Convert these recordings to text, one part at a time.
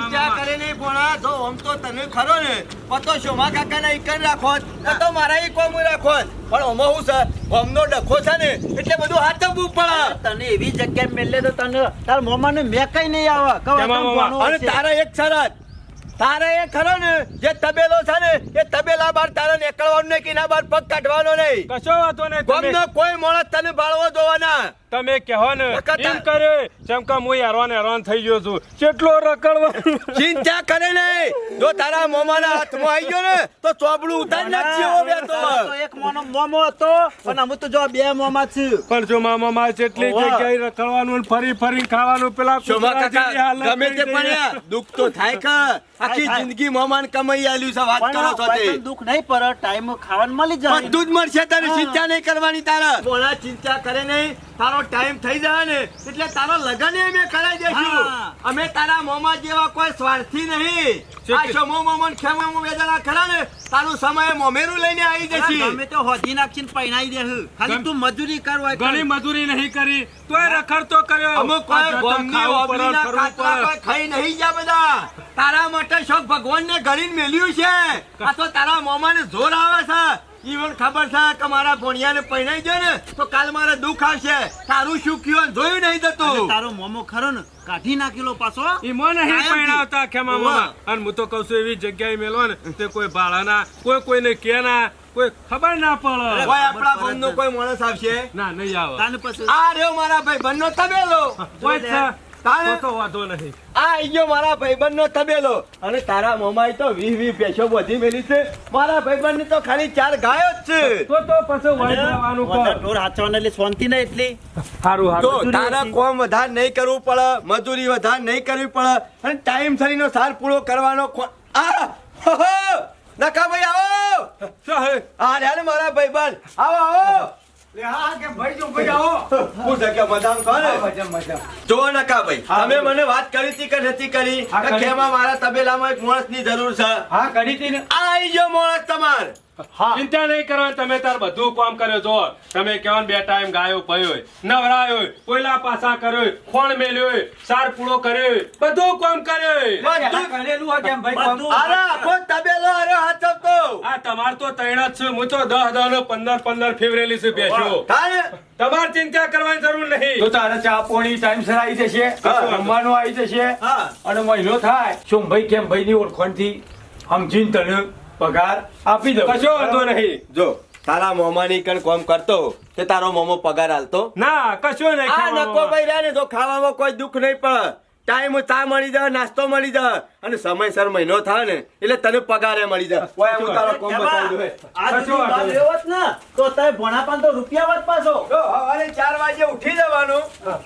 ચિંતા કરે નહીં ભોણા જો આમ તો તને ખરો ને પતો શોમા કાકાના ઈકન રાખો તો મારા ઈ કોમ રાખો પણ ઓમાં હું છે ઓમનો ડખો છે ને એટલે બધું હાથવું પડે તને એવી જગ્યાએ મેલે તો તને તાર મોમાને મે કઈ નહીં આવે અને તારા એક શરત તારે એ ખરો ને જે તબેલો છે ને એ તબેલા બાર તારે નીકળવાનું નહીં કે ના બાર પગ કાઢવાનો નહીં કશો વાતો નહીં ગમનો કોઈ માણસ તને બાળવો જોવાના તમે કહો ને એમ કરે જેમ કે હું હેરાન થઈ ગયો છું કેટલો રકડવા ચિંતા કરે નહીં જો તારા મોમાના હાથમાં આવી ગયો ને તો ચોબડું ઉતારી નાખજો બે તો એક મોમો હતો અને અમે તો જો બે મોમા છે પણ જો મામા જેટલી જગ્યાએ રખડવાનું ફરી ખાવાનું પેલા શોભા કાકા ગમે તે પણ દુઃખ તો થાય કે આખી જિંદગી મોમાન કમાઈ આલ્યું છે વાત કરો છો તે દુઃખ નહીં પર ટાઈમ ખાવાનું મળી જાય બધું જ મળશે તારે ચિંતા નહીં કરવાની તારા બોલા ચિંતા કરે નહીં તારો ટાઈમ થઈ જાય ને એટલે તારો લગન અમે કરાવી દેશું અમે તારા મોમા જેવા કોઈ સ્વાર્થી નહીં આ શોમો મોમન ખેમો વેદના ખરા ને તારું સમય મોમેરું લઈને આવી જશે અમે તો હોધી નાખીને પૈણાઈ દેહું ખાલી તું મજૂરી કરવા ઘણી મજૂરી નહીં કરી તોય રખડતો કર્યો અમુક કોઈ ગોમની ઓબલીના ખાટલા કોઈ ખાઈ નહીં ગયા બધા તારા માટે શોખ ભગવાનને ઘડીને મેલ્યું છે આ તો તારા મોમાને જોર આવે છે ઈવન ખબર છે કે મારા ભોણિયાને પૈણાઈ જાય ને તો કાલ મારે દુઃખ આવશે તારું શું કયું જોયું નહીં થતું તારો મોમો ખરો ને કાઢી નાખેલો પાછો ઈમો નહીં પૈણાવતા ખેમા મામા અને હું તો કહું છું એવી જગ્યાએ મેલો ને તે કોઈ ભાડાના કોઈને કે ના કોઈ ખબર ના પડે કોઈ આપણા ગામનો કોઈ માણસ આવશે ના નહીં આવે તાને પછી આ રહ્યો મારા ભાઈબંધનો તબેલો કોઈ છે તારે તો વાંધો નહીં આ આઈ ગયો મારા ભાઈબંધનો તબેલો અને તારા મોમાએ તો 20 ભેંસો બધી મેલી છે મારા ભાઈબંધની તો ખાલી 4 ગાયો જ છે તો પછી વાઈ જવાનું કર ઢોર હાચવાને એટલે શાંતિ નહીં એટલી સારું તો તારા કોમ વધારે નહીં કરવું પડે મજૂરી વધારે નહીં કરવી પડે અને ટાઈમ સરીનો સાર પૂરો કરવાનો નકા ભાઈ આવો આ રે મારા ભાઈબંધ આવો આવો જો નકા ભાઈ અમે મને વાત કરી હતી કે નથી કરી કે ખેમા મારા તબેલામાં એક માણસની જરૂર છે હા કરી હતી ને આઈ ગયો માણસ તમાર ચિંતા નહીં કરવાની તમે તાર બધું કામ કર્યો જો તમે કેવાનું બે ટાઈમ ગાયો પયો નવરાયો કોયલા પાસા કર્યો ખોણ મેલ્યો સાર પૂળો કર્યો બધું કામ કર્યો બધું કરેલું હોય કેમ ભાઈ અરે આખો તબેલો અરે હાચવતો આ તમાર તો તૈણ જ છે હું તો 10 નો 15 ફેવરેલી છે બેસ્યો તમારે ચિંતા કરવાની જરૂર નહીં તો તારે ચા પોણી ટાઈમ સર આવી જશે રમવાનું આવી જશે અને મહિનો થાય શું ભાઈ કેમ ભાઈ ની ઓળખાણ થી સમજીને તને પગાર આપી દો કશો વાંધો નહીં જો તારા મોમાની કણ કોમ કરતો તે તારો મોમો પગાર આલતો ના કશો નહીં આ નકો ભાઈ રે ને જો ખાવામાં કોઈ દુઃખ નહીં પડે ટાઈમ ચા મળી જાય નાસ્તો મળી જાય અને સમયસર મહિનો થાય ને એટલે તને પગારે મળી જાય ઓય હું તારો કોમ બતાવી દઉં આ લેવત ને તો તય ભણાપાન તો રૂપિયા વાત પાછો જો સવારે 4 વાગે ઉઠી જવાનું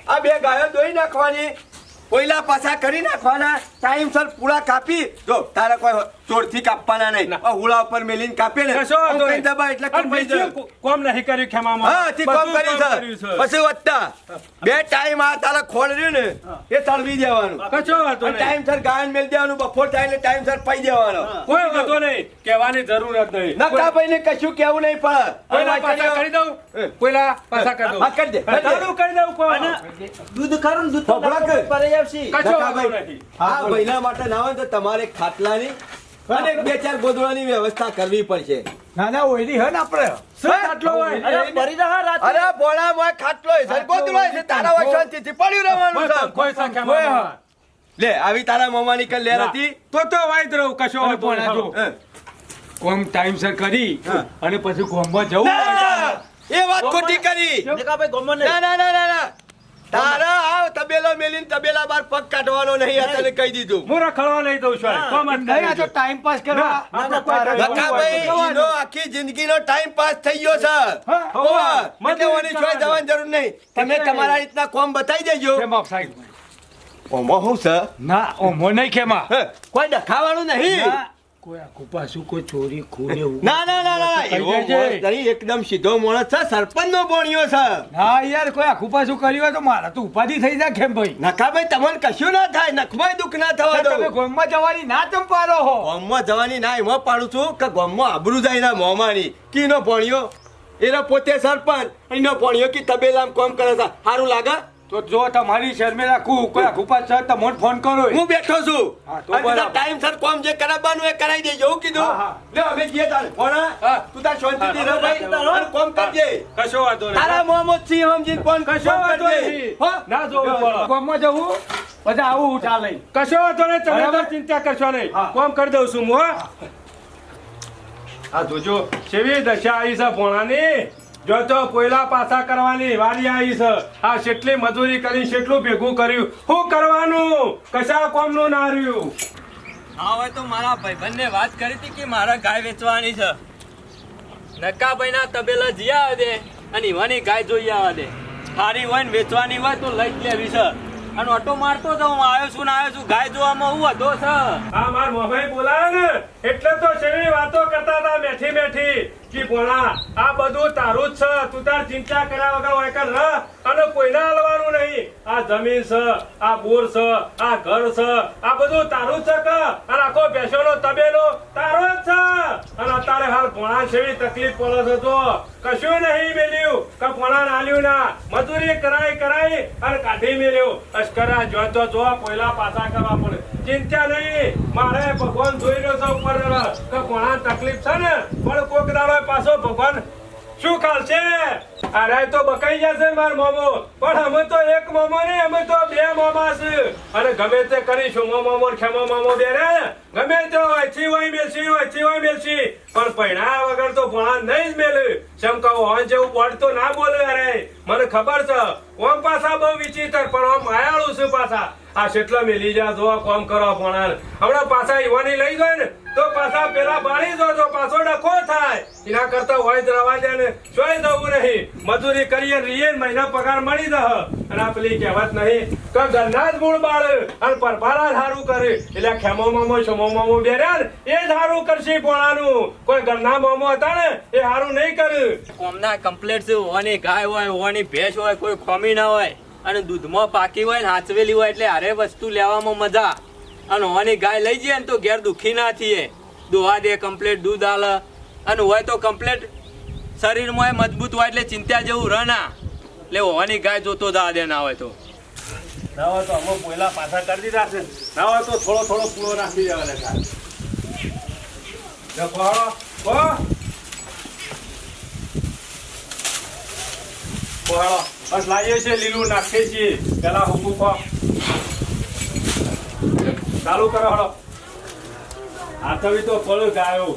આ બે ગાયો દોઈ નાખવાની કોયલા પાછા કરી નાખવાના ટાઈમસર પૂરા કાપી જો તારા કોઈ ચોરથી કાપવાના નહીં હુળા ઉપર મેલીને કાપે ને કઈ દબા એટલે કઈ જાય કોમ નહીં કર્યું ખેમામાં હા થી કોમ કર્યું છે પછી વધતા બે ટાઈમ આ તારા ખોળ રહ્યું ને એ તળવી દેવાનું કશો વાંધો નહીં ટાઈમસર ગાયન મેલ દેવાનું બફોર થાય એટલે ટાઈમસર પાઈ દેવાનો કોઈ વાંધો નહીં કહેવાની જરૂર જ નહીં નકા ભાઈ ને કશું કેવું નહીં પડે કોઈલા પાછા કરી દઉં કોઈલા પાછા કરી દઉં હા કરી દે કરી દઉં કોણ દૂધ ખરું ને દૂધ તો પરે આવશે કશો વાંધો નહીં આ મહિના માટે ના હોય તો તમારે ખાટલાની અને 2-4 ગોદડાની વ્યવસ્થા કરવી પડશે ના ના ઓયડી હે ને આપણે ખાટલો હોય અરે પરી રહા રાત અરે બોળા મોય ખાટલો છે ગોદડો છે તારા હોય શાંતિથી પડ્યું રહેવાનું છે કોઈ સંખ્યામાં લે આવી તારા મામાની કલ લેર હતી તો વાઈદ રહું કશો વાંધો નહીં કોમ ટાઈમ સર કરી અને પછી કોમમાં જવું એ વાત ખોટી કરી દેખા ભાઈ ગમો ને ના ના તારા આવ તબેલો મેલીન તબેલા બાર પગ કાઢવાનો નહીં આ તને કહી દીધું હું રખડવા નહીં દઉં છું કોમ જ નહીં આ તો ટાઈમ પાસ કરવા ભાઈ ઈનો આખી જિંદગીનો ટાઈમ પાસ થઈ ગયો છે ઓવા મને ઓની છોય જવાની જરૂર નહીં તમે તમારા રીતના કોમ બતાઈ દેજો કેમ આપ સાહેબ ઓમો હું છે ના ઓમો નહીં કેમાં કોઈ ડખાવાનું નહીં કોઈ આખું પાછું કોઈ ચોરી ખૂને ના એવો માણસ નહીં, એકદમ સીધો માણસ છે સરપંચ નો બોણિયો છે હા યાર કોઈ આખું પાછું કર્યું હોય તો મારા તો ઉપાધિ થઈ જાય કેમ ભાઈ નખાભાઈ તમને કશું ના થાય નખમાં દુઃખ ના થવા દો તમે ગોમમાં જવાની ના ચમ પાડો હો ગોમમાં જવાની ના એમાં પાડું છું કે ગોમમાં આબરૂ જાય ના મોમાની કીનો ભણ્યો એનો પોતે સરપંચ એનો ભણ્યો કે તબેલામાં કોમ કરે છે સારું લાગે તો જો તમારી શરમે રાખું કોઈ આખું પાછળ તમને ફોન કરો હું બેઠો છું હા, તો અને તારા બરાબર. ટાઈમસર કોમ જે કરાવવાનું એ કરાવી દેજો એવું કીધું હા, હા. લે અમે જઈએ તારે ભોણા હા. તું તાર શાંતિથી રહો ભાઈ તારો. અને કોમ કરજે કશો વાંધો નહીં તારા મોહમ્મદ સિંહ સમજીને કોણ કશો વાંધો કરજે નહીં. હો ના જોવું પડે. ગામમાં જવું પછી આવું ચાલે કશો વાંધો નહીં તમે તો બરાબર. ચિંતા કરશો નહીં હા. કોમ કરી દઉં છું હું હો. આ જોજો કેવી દશા આવી છે ભોણાની જો તો કોયલા પાછા કરવાની વારી આવી છે આ કેટલી મજૂરી કરી કેટલું ભેગું કર્યું શું કરવાનું કશા કોમનું ના રહ્યું હા હોય તો મારા ભાઈબંધને વાત કરી હતી કે મારા ગાય વેચવાની છે નકાભાઈના તબેલા જઈ આવે દે અને ઈવાની ગાય જોઈ આવે દે સારી હોય ને વેચવાની હોય તો લઈ જ લેવી છે અને ઓટો મારતો તો હું આવ્યો છું ને આવ્યો છું ગાય જોવામાં હું હતો છે આ માર મોભાઈ બોલાવે ને એટલે તો શેની વાતો કરતા હતા બેઠી બેઠી કે ભોણા આ બધું તારું જ છે તું તાર ચિંતા કર્યા વગર હોય કર રહ અને કોઈને હાલવાનું નહીં આ જમીન છે આ બોર છે આ ઘર છે આ બધું તારું જ છે કે અને આખો ભેંસોનો તબેલો તારો જ છે અને અત્યારે હાલ ભોણા જેવી તકલીફ પડે છે તો કશું નહીં મેલ્યું કે ભોણા નાલ્યું ના મજૂરી કરાઈ અને કાઢી મેલ્યો અશ્કરા જોતો જો કોયલા પાછા કરવા પડે ચિંતા નહીં મારે ભગવાન જોઈ રહ્યો છે ઉપર કે ભોણા તકલીફ છે ને પણ કોક દાડો પાછો ભગવાન શું ખાલ છે અરે તો બકાઈ જશે માર મોમો પણ અમે તો એક મોમો નહીં અમે તો બે મોમા છે અને ગમે તે કરીશું મોમો ખેમો મોમો બે રે ગમે તે હોય મેલસી પણ પૈણા વગર તો ભણા નહીં જ મેલે જેમ કહો હોન જેવું પડતો ના બોલે અરે મને ખબર છે ઓમ પાછા બહુ વિચિત્ર પણ ઓમ માયાળું છે પાછા આ કેટલા મેલી જા જો કોમ કરો ભણા હમણાં પાછા યુવાની લઈ ગયો ને તો પાછા પેલા બાળી જો તો પાછો ડખો થાય એના કરતા હોય જ રવા દે ને જોઈ દઉં નહીં મજૂરી કરીએ રીએ મહિના પગાર મળી દહ અને આ પેલી કહેવત નહીં કે ઘરના જ મૂળ બાળ અને પરભારા જ હારું કરે એટલે ખેમો મામો છમો મામો બેર્યા ને એ જ હારું કરશે પોણાનું કોઈ ઘરના મામો હતા ને એ હારું નહીં કરે કોમના કમ્પ્લેટ છે હોવાની ગાય હોય હોવાની ભેંસ હોય કોઈ ખોમી ના હોય અને દૂધમાં પાકી હોય ને હાચવેલી હોય એટલે હારે વસ્તુ લેવામાં મજા અને હોવાની ગાય લઈ જઈએ ને તો ઘેર દુખી ના થઈએ દોવા દે કમ્પ્લેટ દૂધ આલે અને હોય તો કમ્પ્લેટ શરીરમાં મજબૂત હોય એટલે ચિંતા જેવું રહ ના એટલે હોવાની ગાય જોતો દા દે ના હોય તો ના હોય તો અમુક પહેલા પાછા કરી દીધા છે ના હોય તો થોડો પૂરો નાખી દેવાના બસ લાવીએ છીએ લીલું નાખીએ છીએ પેલા હુકુ કો ચાલુ કરો હળો હાથવી તો ફળ ગાયો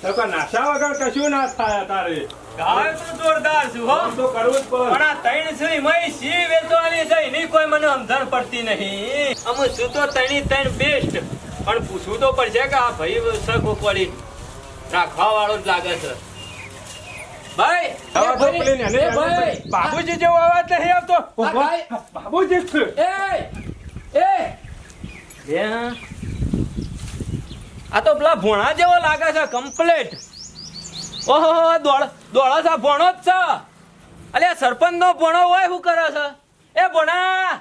તો કે નાશા વગર કશું ના થાય તારે ગાય તો જોરદાર છું હો તો કરવું જ પડે પણ આ ત્રણ છે એમાંય સી વેચવાની છે એની કોઈ મને સમજણ પડતી નહીં અમે શું તો ત્રણ બેસ્ટ પણ પૂછવું તો પડશે કે આ ભાઈ સગો પડી રાખવા વાળો જ લાગે છે ભાઈ હવે તો પેલી નાની એ ભાઈ બાબુજી જેવો અવાજ નહીં આવતો આ ભાઈ બાબુજી જ છે આ તો પેલા ભોણા જેવો લાગે છે કમ્પ્લેટ ઓહો દોડો છે ભોણો જ છે અલ્યા સરપંચ નો ભોણો હોય શું કરે છે એ ભોણા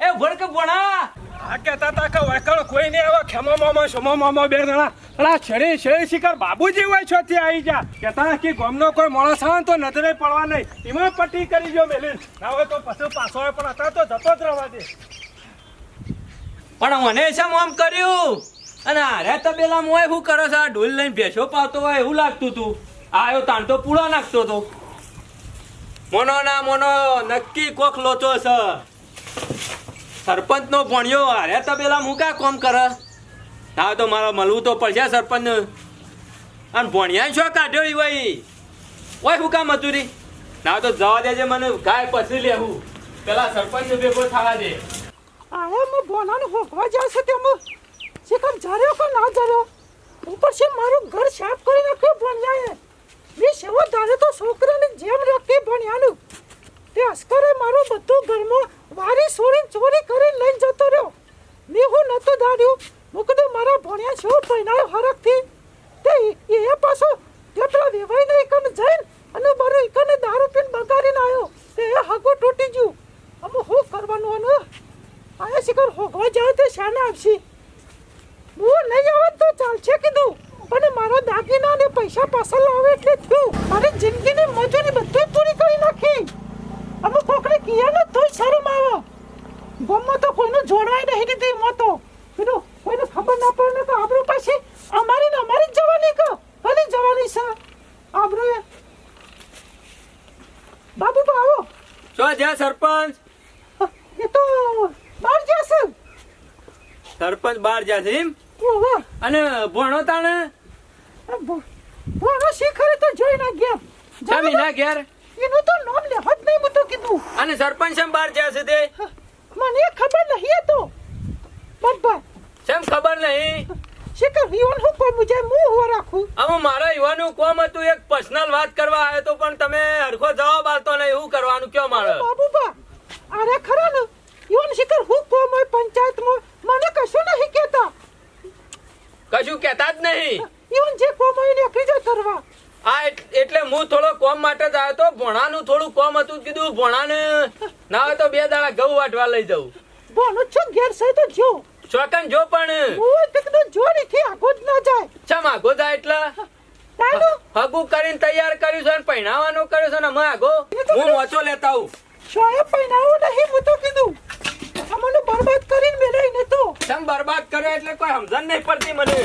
એ ભણ કે ભોણા આ કહેતા હતા કે વાયકણ કોઈ નહીં આવે ખેમો મામો સમો મામો બે જણા અને આ છેડી શિકાર બાબુજી હોય છો ત્યાં આવી જા કહેતા કે ગામનો કોઈ માણસ આવે તો નજરે પડવા નહીં એમાં પટ્ટી કરી જો મેલીન ના હોય તો પછી પાછો હોય પણ અત્યારે તો જતો જ રહેવા દે પણ મને શેમ આમ કર્યું અને હારે તબેલામાં હોય શું કરો છો આ ઢોલ લઈને ભેંસો પાવતો હોય એવું લાગતું તું આયો તાણ તો પૂળો નાખતો હતો મોનો ના મોનો નક્કી કોક લોચો છે સરપંચ નો ભણ્યો હારે તબેલા મૂકા કોમ કરે હા તો મારે મળવું તો પડશે સરપંચ અને ભણ્યા શું કાઢ્યો ઈ ભાઈ ઓય શું કામ મજૂરી ના તો જવા દેજે મને ગાય પછી લેવું પેલા સરપંચ ભેગો થવા દે આયા મેં બોનાને હોકવા જાય છે તેમ છે કમ જાર્યો કે ના જાર્યો ઉપર છે મારું ઘર સાફ કરી નાખ્યું ભણ્યાએ મેં સેવો ધારે તો છોકરાને જેમ રાખી ભણ્યાનું તે અસ્કરે મારું બધું ઘરમાં વારી સોરી ચોરી કરીને લઈને જતો રહ્યો મેં હું નહોતું ધાર્યું હું કીધું મારા ભણ્યા છે પહેણાયો હરખથી તે એ પાછો તે પેલા વેવાઈને એકને જઈને અને મારો એકને દારૂ પીને બગાડીને આવ્યો તે એ હગું તૂટી ગયું અમે શું કરવાનું અને આયા શિખર હોગવા જાય તે શાને આવશે હું નહીં આવે તો ચાલશે કીધું પણ મારા દાગીના અને પૈસા પાછા લાવે એટલે થયું મારી જિંદગીની મજૂરી બધી પૂરી કરી નાખી અમુક કોકને કિયા ને તોય શરમ આવે કીધી મો તો કીધું કોઈને ખબર ના પડે ને તો આબરૂ પાછી અમારી ને અમારી જ જવાની કો ભલી જવાની છે આબરૂ એ બાબુ તો આવો શું છે સરપંચ? એ તો બહાર જશે સરપંચ બહાર જશે એમ? ઓહો અને ભણો તાણે ભણો શીખરે તો જોઈ ના ગયા જમીના ઘેર એનું તો નામ લે હદ નહીં હું તો કીધું અને સરપંચ એમ બહાર જશે તે મને ખબર નહીં તો બાબા કેમ ખબર નહીં? શીખર વિવન હું કોઈ મુજે મું હો રાખું અમે મારા યુવાનું કોમ હતું એક પર્સનલ વાત કરવા આવ્યો તો પણ તમે હરખો જવાબ આલતો નહીં. શું કરવાનું કયો મારે? બાબુબા અરે ખરા ને યુવન શીખર હું કોમ હોય પંચાયતમાં મને કશું નહીં કહેતા કશું કહેતા જ નહીં. યુવન જે કોમ હોય ને એકલી જ કરવા આ એટલે હું થોડો કોમ માટે જ આવ્યો તો ભણાનું થોડું કોમ હતું કીધું ભણાને ના હોય તો 2 દાડા ઘઉં વાટવા લઈ જાઉં. બોનો છો ઘેર સહી તો જો ચોકન જો પણ ઓય તે તો જોડી થી આગો જ ના જાય ચમ આગો જાય એટલે તાનો હગું કરીને તૈયાર કર્યું છે અને પહેણાવાનું કર્યું છે ને અમે આગો હું મોચો લેતા આવું. શોએ પૈનાવો નહીં હું તો કીધું અમને બરબાદ કરીને મેલે ને તો ચમ બરબાદ કર્યો એટલે કોઈ સમજણ નહીં પડતી મને.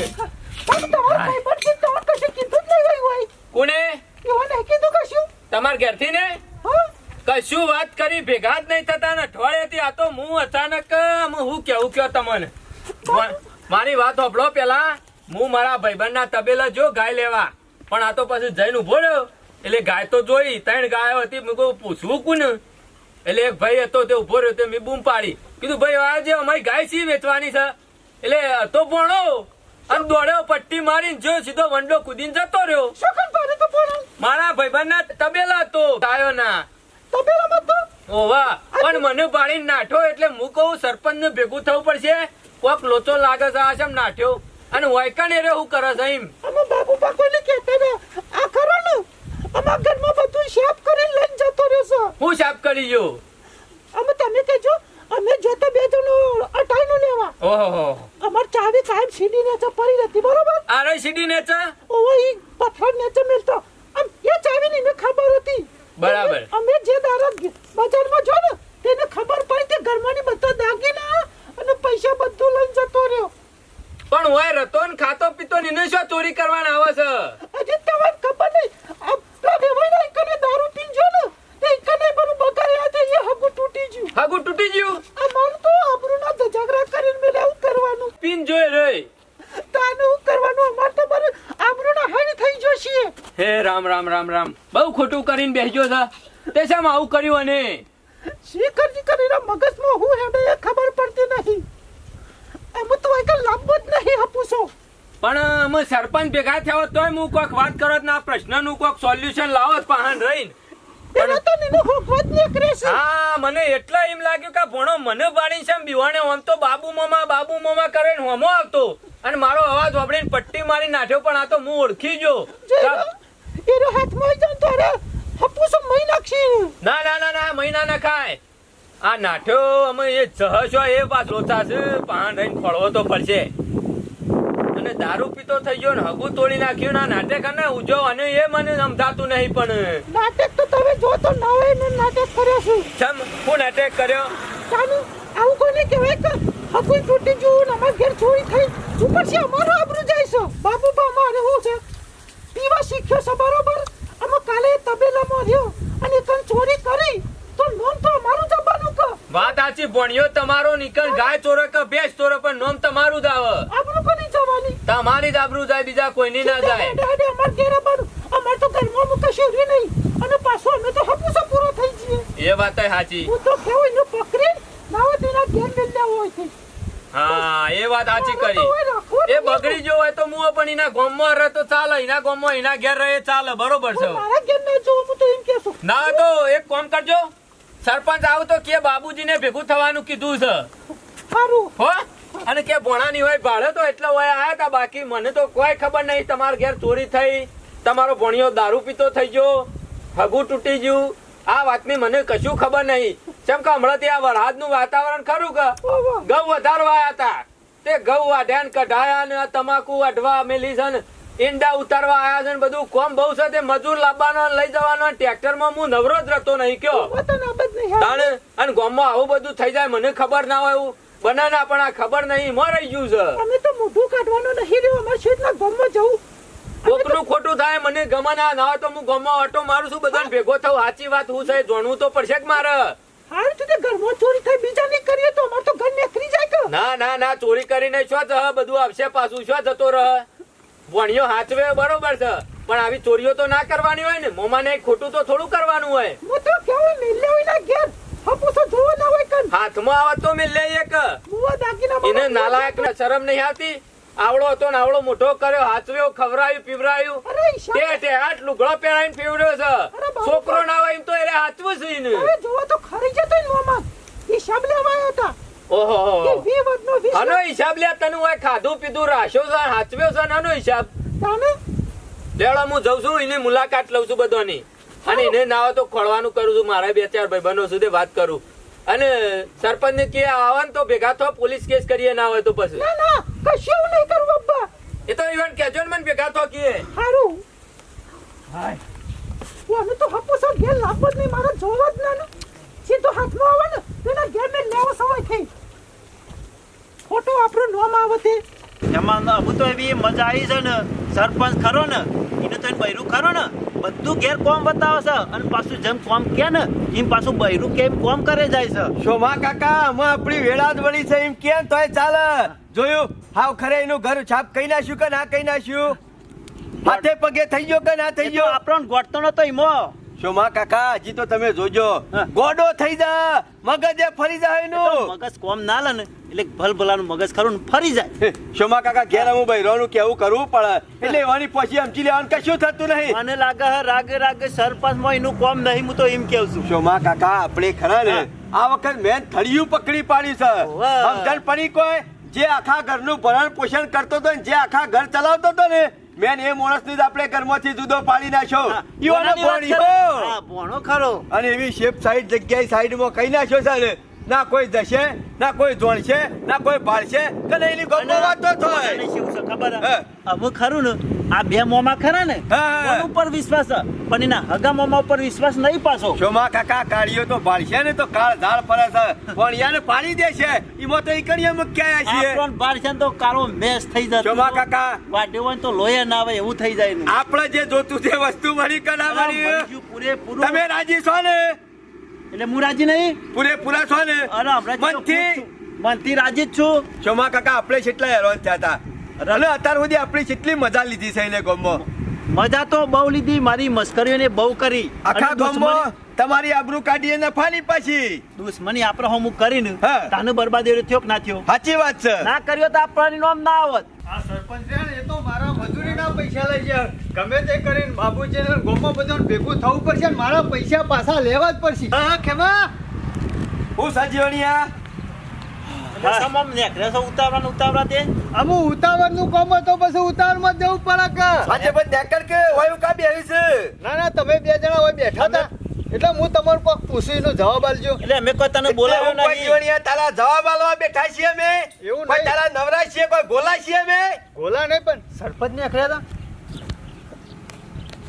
પણ તમાર ભાઈ પર તો કશું કીધું જ નહીં હોય કોને? યુવન નહીં કીધું કશું તમાર ઘેરથી ને હા કશું વાત કરી ભેગા જ નહીં થતા ને અઠવાડિયેથી આ તો હું અચાનક હું કેવું કયો તમને મારી વાત સાંભળો પેલા. હું મારા ભાઈબંધના તબેલા જો ગાય લેવા પણ આ તો પછી જઈને ઉભો રહ્યો એટલે ગાય તો જોઈ 3 ગાયો હતી. મેં કહું પૂછવું કોને? એટલે એક ભાઈ હતો તે ઉભો રહ્યો તે મેં બૂમ પાડી કીધું ભાઈ આ જે અમારી ગાય સી વેચવાની છે એટલે હતો ભણો અને દોડ્યો પટ્ટી મારીને જો સીધો વંડો કૂદીને જતો રહ્યો. શું કામ કરે તો બોલો મારા ભાઈબંધના તબેલા હતો ગાયો ના તબેલા મત ઓવા પણ મને પાડીને નાઠો એટલે હું કહું સરપંચ ને ભેગું થવું પડશે. કોક લોચો લાગે છે આ શેમ નાઠ્યો અને વાયકણ એ શું કરે છે એમ? અમે બાબુ કોઈને કહેતા ને આ ખરો ને અમારા ઘરમાં બધું સાફ કરીને લઈને જતો રહ્યો છે હું સાફ કરી ગયો. અમે તમે કહેજો અમે જતા 2 જણો અટાઈનું લેવા ઓહો અમાર ચાવી કાયમ સીડી ને પડી રહેતી બરોબર આ રહી સીડી ને છે ઓવો ઈ પથ્થર ને મેલતો આમ એ ચાવી ની ખબર હતી બરાબર. અમે જે દારા બજારમાં જો ને તેને ખબર પડી કે ઘરમાંની બધા દાગીના અને પૈસા બધું લઈને જતો રહ્યો પણ હોય રતો ને ખાતો પીતો ને શું ચોરી કરવાના આવે છે? હજી તમને ખબર નહીં આ બેવાના કને દારૂ પીજો ને તે કને બરું બગાડ્યા તે એ હગું તૂટી ગયું હાગું તૂટી ગયું. આ મારું તો આબરૂના ધજાગરા કરીને મેલે આવું કરવાનું પીન જોઈ રે તાનું કરવાનું અમાર તો બરે આબરૂના હાની થઈ જશે હે રામ રામ રામ રામ બહુ ખોટું કરીને બેસજો છે તે શેમ આવું કર્યું? અને શીખરજી કરીને મગજમાં હું હેડે એ ખબર પડતી નહીં એમ તો એક લાંબો જ નહીં હપુસો પણ અમે સરપંચ ભેગા થયા હોત તોય હું કોઈક વાત કરો ના પ્રશ્નનું કોઈક સોલ્યુશન લાવો પહાણ રહીને. પેલો તો નીનો હોકવત નીકળે છે હા મને એટલે એમ લાગ્યું કે ભણો મને પાડીને શેમ બીવાણે આમ તો બાબુ મામા કરીને હોમો આવતો અને મારો અવાજ વાપરીને પટ્ટી મારી નાખ્યો પણ આ તો હું ઓળખી ગયો. એનો હાથમાં જ તો રે હપુસો મહી નાખી ના ના ના ના મહિના ના ખાય આ નાઠ્યો અમે એ જહશો એ પાછો લોચા છે પાન રહીને ફળવો તો પડશે. અને દારૂ પીતો થઈ ગયો ને હગું તોડી નાખ્યું ના નાટક અને ઉજો અને એ મને સમજાતું નહીં. પણ નાટક તો તમે જો તો નવે ને નાટક કર્યો છું ચમ હું નાટક કર્યો? ચાલુ આવું કોને કહેવાય કે હકુઈ તૂટી ગયું ને અમાર ઘેર ચોરી થઈ ઉપર છે અમારો આબરૂ જાય છે બાબુ બા મારે હું છે પીવા શીખ્યો છે બરોબર અમે કાલે તબેલામાં રહ્યો અને કન ચોરી કરી તો નોમ તો અમારું જવાનું કે વાત સાચી ભણ્યો તમારો નીકળ ગાય ચોરો કે ભેંસ ચોરો પણ નોમ તમારું જ આવે. આબરૂ કોની જવાની તમારી જ આબરૂ જાય બીજા કોઈની ના જાય. અમાર ઘેર અમાર તો ઘરમાં કશું રહ્યું નહીં અને પાછો અમે તો હપુસો પૂરો થઈ જઈએ એ વાત સાચી. હું તો કેવું એનું પકડી ના હોય તેના ઘેર મેલ્યા હોય છે હા એ વાત સાચી કરી. એ બગડી ગયો હોય તો હું પણ એના ગામમાં રહે તો ચાલે, એના ગામમાં એના ઘેર રહે ચાલે બરોબર છે. મારા ઘેર ના જો હું તો એમ કહેશું ના તો એક કામ કરજો સરપંચ આવ તો કે બાબુજીને ભેગું થવાનું કીધું છે સારું હો અને કે ભોણાની હોય ભાડે તો એટલે હોય આયા તા. બાકી મને તો કોઈ ખબર નહીં તમારા ઘેર ચોરી થઈ, તમારો ભણિયો દારૂ પીતો થઈ ગયો, હગું તૂટી ગયું, આ વાતની મને કશું ખબર નહીં. કેમ કે હમણાં ત્યાં વરસાદનું વાતાવરણ ખરું કે ઘઉં વધારવા આયા હતા તે ઘઉં વાઢ્યા ને કઢાયા ને તમાકુ વાઢવા મેલી છે ને ઈંડા ઉતારવા આયા છે ને બધું કોમ બહુ છે તે મજૂર લાવવાનો લઈ જવાનો ટ્રેક્ટરમાં હું નવરો જ રહેતો નહીં કયો તાણે અને ગામમાં આવું બધું થઈ જાય મને ખબર ના હોય એવું બનાના પણ આ ખબર નહીં મોં રહી ગયું છે. અમે તો મોઢું કાઢવાનું નહીં રહ્યું અમારે શેઠના ગામમાં જવું. કોકનું ખોટું થાય મને ગમે ના હોય તો હું ગામમાં ઓટો મારું છું બધાને ભેગો થવું. સાચી વાત હું છે જાણવું તો પડશે કે મારે. હાલ તું તે ઘરમાં ચોરી થઈ બીજા નહીં કરીએ તો અમારે તો ઘર નીકળી જાય કે. ના ચોરી કરીને શું જ બધું આવશે પાછું શું જતો રહે. ભણ્યો હાચવે બરોબર છે પણ આવી ચોરીઓ તો ના કરવાની હોય ને. મોમાને ખોટું તો થોડું કરવાનું હોય. હું તો કેવું મિલ્યા ઘેર હપુસો જોવો ના હોય કન. હાથમાં આવે તો મેં લઈ એક મુવા દાગીના એને નાલાયક ને શરમ નહીં આવતી. આવડો હતો ને આવડો મોટો કર્યો હાચવ્યો ખવરાયું પીવરાયું અરે ઈશા તે આટ લુગડો પહેરાઈને પીવડ્યો છે. છોકરો ના હોય એમ તો એને હાચવું છે એને. હવે જોવો તો ખરી જતો ને મોમાં હિસાબ લેવા આવ્યા હતા ઓહો કે 20 વર્ષનો 20 આનો હિસાબ લે તને હોય ખાધું પીધું રાખ્યો છે હાચવ્યો છે આનો હિસાબ. તાને લેવડો હું જઉં છું એની મુલાકાત લઉં છું બધાની અને એને ના હોય તો ખોળવાનું કરું છું. મારા 2-4 ભાઈબંધો સુધી વાત કરું અને સરપંચ ને કે આવે ને તો ભેગા થો પોલીસ કેસ કરીએ ના હોય તો પછી. ના ના કશું એવું નહીં કરું બાપા. એ તો ઇવન કેજો ને મને ભેગા થો કે હારું હાય ઓને તો હપુસો ઘેર લાવવો જ નહીં મારો જોવો જ ના ને. સીધો હાથમાં આવે ને તેના ઘેર ને લેવો સવાય થઈ ખોટો આપણું નોમ આવે તે. એમાં હું તો એવી મજા આવી છે ને સરપંચ ખરો ને એને તો બૈરું ખરો ને બધું ઘેર કોમ બતાવે છે અને પાછું જેમ કોમ કે ને એમ પાછું બૈરું કેમ કોમ કરે જાય છે. શોભા કાકા આમાં આપણી વેળા જ વળી છે એમ કેમ તોય ચાલે. જોયું હાવ ખરે એનું ઘર છાપ કઈ નાખ્યું કે ના કઈ નાખ્યું. હાથે પગે થઈ ગયો કે ના થઈ ગયો. આપણને ગોઠતો નતો ઈમો. શોભા કાકા હજી તો તમે જોજો ગોડો થઈ જા મગજે ફરી જાય એનું. મગજ કોમ ના લે ને એટલે ભલભલાનું મગજ ખરું ને ફરી જાય. શોભા કાકા ઘેર હું બૈરોનું કેવું કરવું પડે એટલે એવાની પછી સમજી લેવાનું કશું થતું નહીં. મને લાગે હે રાગે સરપંચ માં એનું કોમ નહીં હું તો એમ કેવું છું. શોભા કાકા આપણે ખરા ને આ વખત મેં થળિયું પકડી પાડ્યું છે. સમજણ પડી કોઈ જે આખા ઘરનું ભરણ પોષણ કરતો હતો ને જે આખા ઘર ચલાવતો હતો ને મેન એ માણસને જ આપણે ઘરમાંથી જુદો પાડી નાખ્યો. ઈવાનો ભણ્યો. હા ભણો ખરો. અને એવી શેપ સાઈડ જગ્યાએ સાઈડમાં કઈ નાખ્યો છે ને ના કોઈ જશે ના કોઈ જોણશે ના કોઈ ભાળશે કે એની ગમો વાતો થાય. અને શું છે ખબર હે. હવે ખરું ને આ બે મોમા ખરા ને હા. કોણ ઉપર વિશ્વાસ છે પણ એના હગા મોમા ઉપર વિશ્વાસ નહીં પાછો. શોમા કાકા કાળીઓ તો ભાળશે ને તો કાળ ઝાડ ફરે છે પણ યાને પાડી દેશે ઈમાં તો ઈકડીએ મૂક્યા છીએ. આપણને બાર છે ને તો કાળો મેસ થઈ જતો. શોમા કાકા વાડ્યો હોય ને તો લોહી ના આવે એવું થઈ જાય ને. આપણે જે જોતું તે વસ્તુ મળી કે ના મળી મળ્યું પૂરેપૂરું. તમે રાજી છો ને એટલે હું રાજી નહીં. પૂરેપૂરા છો ને અરે હમણાં જ તો મનથી ખુશ છું. મનથી રાજી જ છું. શોમા કાકા આપણે કેટલા હેરાન થયા હતા અને અત્યાર સુધી આપણે કેટલી મજા લીધી છે એને ગામમાં. મજા તો બહુ લીધી મારી મસ્કરીઓને બહુ કરી. આખા અને ગામમાં તમારી આબરૂ કાઢીએ નફાની પાછી દુશ્મની આપણે હમું કરીને હા. તાને બરબાદી થયો કે ના થયો. સાચી વાત છે. ના કર્યો તો આપણને નામ ના આવત. આ સરપંચ છે ને એ તો મારા મજૂરીના પૈસા લઈ ગયા ગમે તે કરીને બાબુજીને ગોમાં બધાને ભેગું થવું પડશે ને મારા પૈસા પાછા લેવા જ પડશે. હા ખેમા હું સજીવણિયા એટલે તમામ નેકળે છે ઉતાવળા દે. અમુ ઉતાવળનું કામ હતો પછી ઉતાવળમાં જ જવું પડે કે આજે પણ નેકર કે વાયુ કા બેહી છે. ના ના તમે બે જણા હોય બેઠા હતા એટલે હું તમારું કોક પૂછીનો જવાબ આલજો. એટલે અમે કોઈ તને બોલાવ્યો એટલે હું નહીં. સજીવણિયા તારા જવાબ આલવા બેઠા છીએ અમે. એવું કોઈ નહીં. તારા નવરા છીએ કોઈ બોલા છીએ અમે. ગોલા નહીં પણ સરપંચ ને અખડ્યા હતા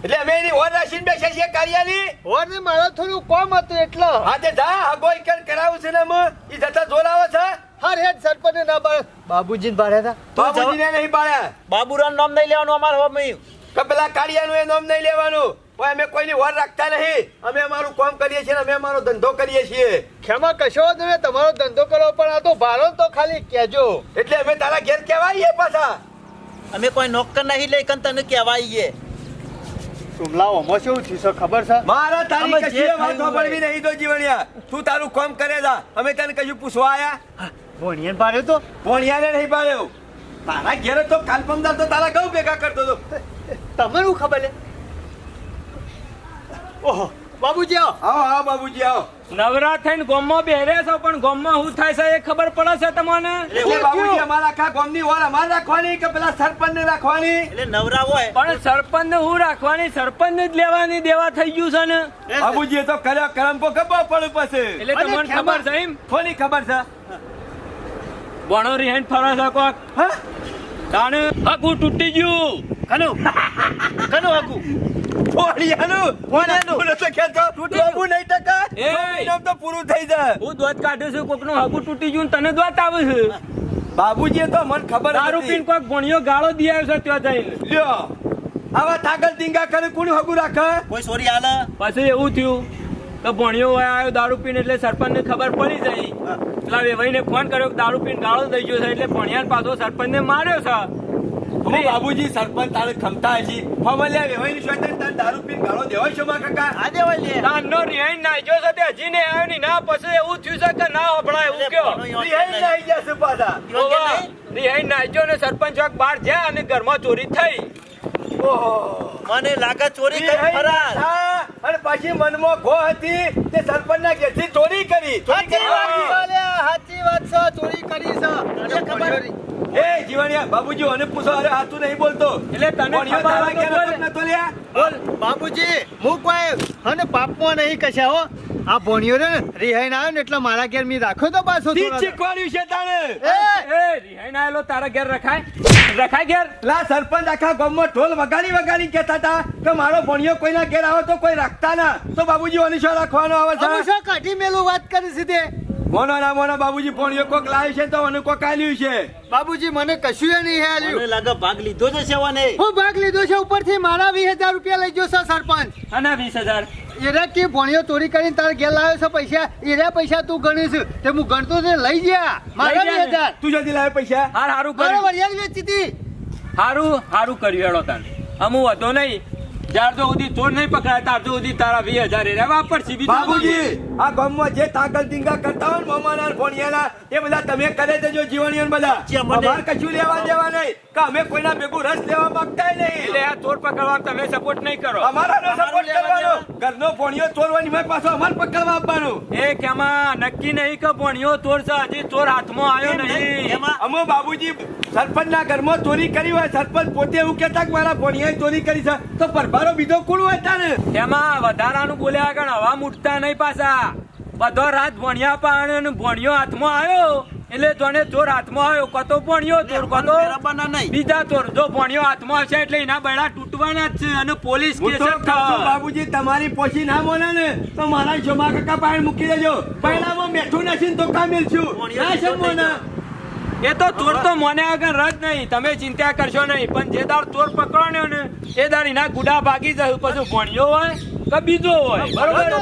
એટલે અમે એની ઓર રાખીને બેઠા છીએ કાર્યાની. હોર ને મારા થોડું કોમ હતું એટલે આજે જા હગોઈ કર કરાવું છે ને અમે ઈ જતા જોર આવે છે. હાર હેડ સરપંચ ના બાળ બાબુજીને બાળ્યા હતા બાબુજીને નહીં પાડ્યા બાબુરાનું નામ નહીં લેવાનું અમારે હવે કે પેલા કાળિયાનું એ નામ નહીં લેવાનું. ઓય અમે કોઈની વર રાખતા નહીં. અમે અમારું કામ કરીએ છીએ ને અમે અમારો ધંધો કરીએ છીએ. ખેમા કશો જ નહીં તમારો ધંધો કરો પણ આ તો ભાડો તો ખાલી કહેજો. એટલે અમે તારા ઘેર કહેવાઈએ પાછા. અમે કોઈ નોકર નહીં લઈ કન તને કહેવાઈએ. સુમલાઓમાં શું થયું છે ખબર છે મારા તારી અમે જે કશી થયું વાતો હોય. પડવી નહીં તો જીવણિયા. તું તારું કામ કરે જા. અમે તને કશું પૂછવા આયા. ભણિયાને બાળ્યો તો ભણિયાને નહીં પાડ્યો. તારા ઘેર તો કાલપમદાર તો તારા ઘઉં ભેગા કરતો હતો. તમને શું ખબર લે ઓહો બાબુજી આવો આવો આવો બાબુજી આવો. નવરા થઈને ગોમમાં બેરે છો પણ ગોમમાં શું થાય છે એ ખબર પડે છે તમને? એટલે બાબુજી અમારા આખા ગામની વર અમારે રાખવાની કે પેલા સરપંચને રાખવાની? એટલે નવરા હોય પણ સરપંચ ને હું રાખવાની, સરપંચ જ લેવાની દેવા થઈ ગયું છે ને. બાબુજી તો કર્યો કરમ કો ખબર પડે પછી. એટલે તમને ખબર છે એમ? કોની ખબર છે? ભણો રિહાઈન ફરે છે કોક. હા? તાણે હકું તૂટી ગયું. કનું હતું ભોણિયાનું ભોણિયાનું તો ખેંચો તૂટવું નહીં ટકા એ! એમ તો પૂરું થઈ જાય હું દોત કાઢું છું કોકનું હગું તૂટી ગયું ને તને દોત આવે છે બાબુજી તો મને ખબર દારૂ હતી. પીને કોક ભણ્યો ગાળો દી આવ્યો છે ત્યાં જઈને લ્યો આવા થાગલ ટીંગા કરે કોણ હગું રાખે કોઈ સોરી હાલે પછી એવું થયું તો ભણ્યો હોય આવ્યો દારૂ પીને એટલે સરપંચને ખબર પડી જાય પેલા વેવાઈને ફોન કર્યો કે દારૂ પીને ગાળો દઈ ગયો છે એટલે ભણ્યા પાછો સરપંચને માર્યો છે હું બાબુજી સરપંચ તારે ખમતા હજી ફમલ્યા વેવાઈની શોધે તારે દારૂ પીને ગાળો દેવાય છો માં કાકા આ દેવાય લે તાનનો રિહાઈન નાખ્યો છે તે હજી ને આવ્યો નહીં ના પછી એવું થયું છે કે ના હભળાય એવું કયો રિહાઈ લઈ જશે પાછા રિહાઈન નાખ્યો ને સરપંચ ચોક બહાર જ્યાં અને ઘરમાં ચોરી થઈ ઓહો મને લાગે ચોરી કરી ફરાર હા, અને પછી મનમાં ગો હતી તે સરપંચના ઘેરથી ચોરી કરી સાચી વાત છે, અલ્યા, સાચી વાત છે, ચોરી કરી છે. તને ખબર? એ જીવણિયા બાબુજી અને પૂછો અરે હાથું નહીં બોલતો એટલે તને ભણ્યો ખબર તારા હોય તો ઘેર બોલ. નતો લ્યા? બોલ બાબુજી હું કોઈ અને પાપમાં નહીં કશા હો આ ભણ્યો ને રિહાઈ આવ્યો ને એટલે મારા ઘેર મી રાખ્યો તો પાછો તી થોડા. શીખવાડ્યું છે તાણે એ રિહાઈન આયેલો તારા ઘેર રખાય ઘેર લા સરપંચ આખા ગામમાં ઢોલ વગાડી કહેતા હતા કે મારો ભણ્યો કોઈના ઘેર આવે તો કોઈ રાખતા ના તો બાબુજી ઓનિશો રાખવાનો આવે અમે છે શું કાઢી મેલું વાત કરી છે તે મોનો ના મોનો બાબુજી ભણ્યો કોક લાવ્યું છે તો અને કોક આલ્યું છે બાબુજી મને કશું નહીં મને હાલ્યું લાગે ભાગ લીધો છે સેવાને હું ભાગ લીધો છે ઉપરથી મારા 20,000 રૂપિયા લઈ ગયો છે સરપંચ આના 20,000 એરા કે ભણ્યો ચોરી કરીને તાર ઘેર લાવ્યો છે પૈસા એરા પૈસા તું ગણીશ તે હું ગણતો તે લઈ ગયા મારા લઈ ગયા ને? 20,000 તું જલ્દી લાવે પૈસા હારું મારા કર્યું વરિયાળ વેચી હતી હારું કર્યું હેડો તને અમુ હતો નહીં જ્યાર તો સુધી ચોર નહીં પકડાય ત્યાર તો સુધી તારા 20,000 એ રહેવા પડશે બીજું બાબુજી આ ગામમાં જે તાકલ ટીંગા કરતા હોય ને મામાના ભણિયાના એ બધા તમે કરે દેજો જીવણીઓને બધા જે મને- અમારે કશું લેવા દેવા નહીં કે અમે કોઈના ભેગું રસ લેવા માંગતા એટલે નહીં આ ચોર પકડવા તમે સપોર્ટ નહીં કરો અમારાનો સપોર્ટ લેવા કરવાનો ઘરનો ભણિયો ચોરવાની મેં પાછો અમારે પકડવા આપવાનું એ કેમાં નક્કી નહીં કે ભણ્યો ચોર છે હજી ચોર હાથમાં આવ્યો નહીં એમાં અમે બાબુજી સરપંચના ઘરમાં ચોરી કરી હોય સરપંચ પોતે એવું કહેતા કે મારા ભણિયાએ ચોરી કરી છે તો પરભારો બીજો કોણ હોય તાને એમાં વધારાનું બોલ્યા આગળ હવા મૂટતા નહીં પાછા બધો રાત ભણ્યા પાણે અને ભણ્યો હાથમાં આવ્યો એટલે જોને ચોર હાથમાં આવ્યો કતો ભણ્યો ચોર કતો બરાબરના નહીં બીજા ચોર જો ભણ્યો હાથમાં આવશે એટલે એના બૈડા તૂટવાના જ છે અને પોલીસ હું કેસ તો જ કહું છું, થાય. બાબુજી તમારી પોછી ના મોને ને તો મારા શોભા કાકા પાસે મૂકી દેજો પહેલામાં મેઠું નથી તો કા મેલશું ના છે મોને એ તો ચોર તો મને આગળ રજ નહીં તમે ચિંતા કરશો નહીં પણ જે દાર ચોર પકડ્યો ને એ દાર એના ગુડા ભાગી જાય પછી ભણ્યો હોય કે બીજો હોય બરોબર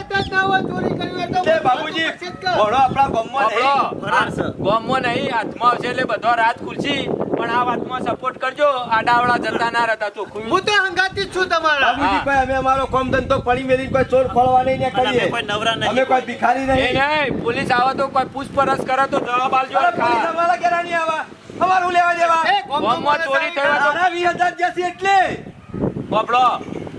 ચોરી કરી હોય તો તે બાબુજી ભણો આપણા ગામમાં નહીં. ફરાર છે ગોમમાં નહીં હાથમાં આવશે એટલે બધો રાત ખુલશી પણ આ વાતમાં સપોર્ટ કરજો આડાવડા જતા ના રહેતા તો હું તો હંગાતી જ છું તમારા બાબુજી કોઈ અમે અમારો કોમ ધંધો પડી મેલી કોઈ ચોર ખોળવા નહીં ને અને અમે કરીએ કોઈ નવરા નહીં. અમે કોઈ ભિખારી એ નહીં નહીં પોલીસ આવે તો કોઈ પૂછપરછ કરે તો જવાબ આલજો અરે પોલીસ અમારા ઘેર નહીં આવા અમારું લેવા દેવા એ, ગામમાં ચોરી થઈ હોય તો તારા 20,000 જશે એટલે બાપડો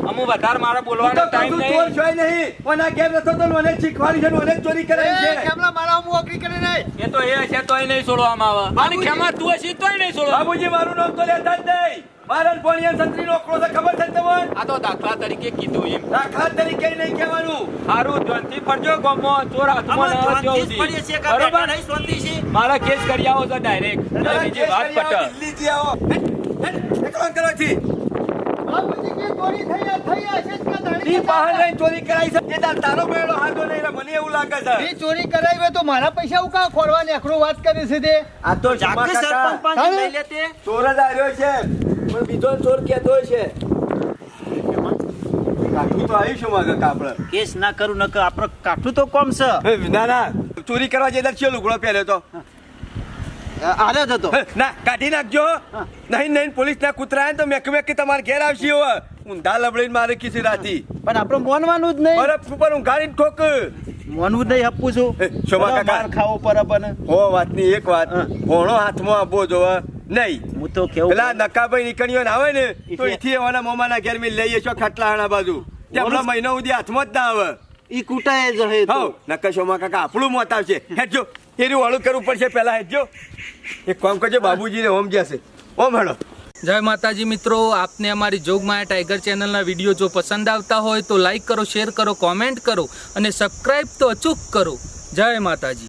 અમુ વધારે મારે હું બોલવાનો તો ટાઈમ કશું ચોર નહીં છે નહીં ઓના ઘેર નતો તો મને શીખવાડી છે ને મને ચોરી એ, કરાવી છે કેમલા મારા હું નોકરી કરી નહીં એ તો એ છે તોય નહીં છોડવામાં આવે અને ખેમા તું હશી તોય નહીં છોડવા બાબુજી મારું નામ તો લેતા જ નહીં મારા ભણિયા સંત્રી નોકરો છે ખબર છે તમને આ તો દાખલા તરીકે કીધું એમ દાખલા તરીકે નહીં કહેવાનું સારું ધ્યાનથી પડજો ગામમાં ચોર હાથમાં અમે ના આવજો શાંતિ જ સુધી. પડીએ છીએ કાકા, બરોબર નહીં શાંતિ છે. મારા કેસ કરી આવો છો ડાયરેક્ટ બીજી વાત પટ દિલ્હીથી આવો એકલો કરવાથી બાબુજી કે ચોરી થઈ હશે જ કે દાડી ઈ બહાર લઈને ચોરી કરાઈ છે એ તારો બેડો હાથો નહીં રે, મને એવું લાગે છે એ ચોરી કરાવી હોય તો મારા પૈસા ઉકા ખોરવાની આખરો વાત કરી છે તે આ તો જાગે શોભા કાકા સરપંચ પાસે લઈ લેતે ચોર જ આવ્યો છે પણ બીજો ચોર કહેતો છે કાઠું તો આવ્યું છે માગા કાપડ કેસ ના કરું નકર આપણે કાઠું તો કોમ છે ના ના ચોરી કરવા જે છે લુગડો પહેર્યો તો આલે જ હતો ના કાઢી નાખજો નહીં નહીં પોલીસ ના કૂતરા તો મેક મેક તમારે ઘેર આવશે હવે ઊંધા લબડીને મારે કીધી રાતી પણ આપણે મોનવાનું જ નહીં બરફ ઉપર ઊંઘાડીને ઠોક મોનવું જ નહીં આપવું છું એ, શોભા કાકા. માર ખાવો પર આપણને હો વાતની એક વાત ભોણો હાથમાં આપવો જોવે નહીં હું તો કેવું પેલા નકાભાઈ નીકળ્યો ને આવે ને તો ઈથી- એથી એવાના મોમાના ઘેર મેં લઈએ છો ખાટલાહાણા બાજુ તે હમણાં મહિનો સુધી હાથમાં જ ના આવે ઈ કૂટાય જ રહે તો હવ નકાશોમાં કાકા આપણું મોત આવશે હેડજો એનું વાળું કરવું પડશે પહેલા હેડજો એક કામ કરજો બાબુજીને હોમ જશે ઓમ હેડો જય માતાજી મિત્રો, આપને અમારી જોગમાયા ટાઈગર ચેનલના વિડીયો જો પસંદ આવતા હોય તો લાઈક કરો, શેર કરો, કોમેન્ટ કરો અને સબસ્ક્રાઈબ તો અચૂક કરો. જય માતાજી.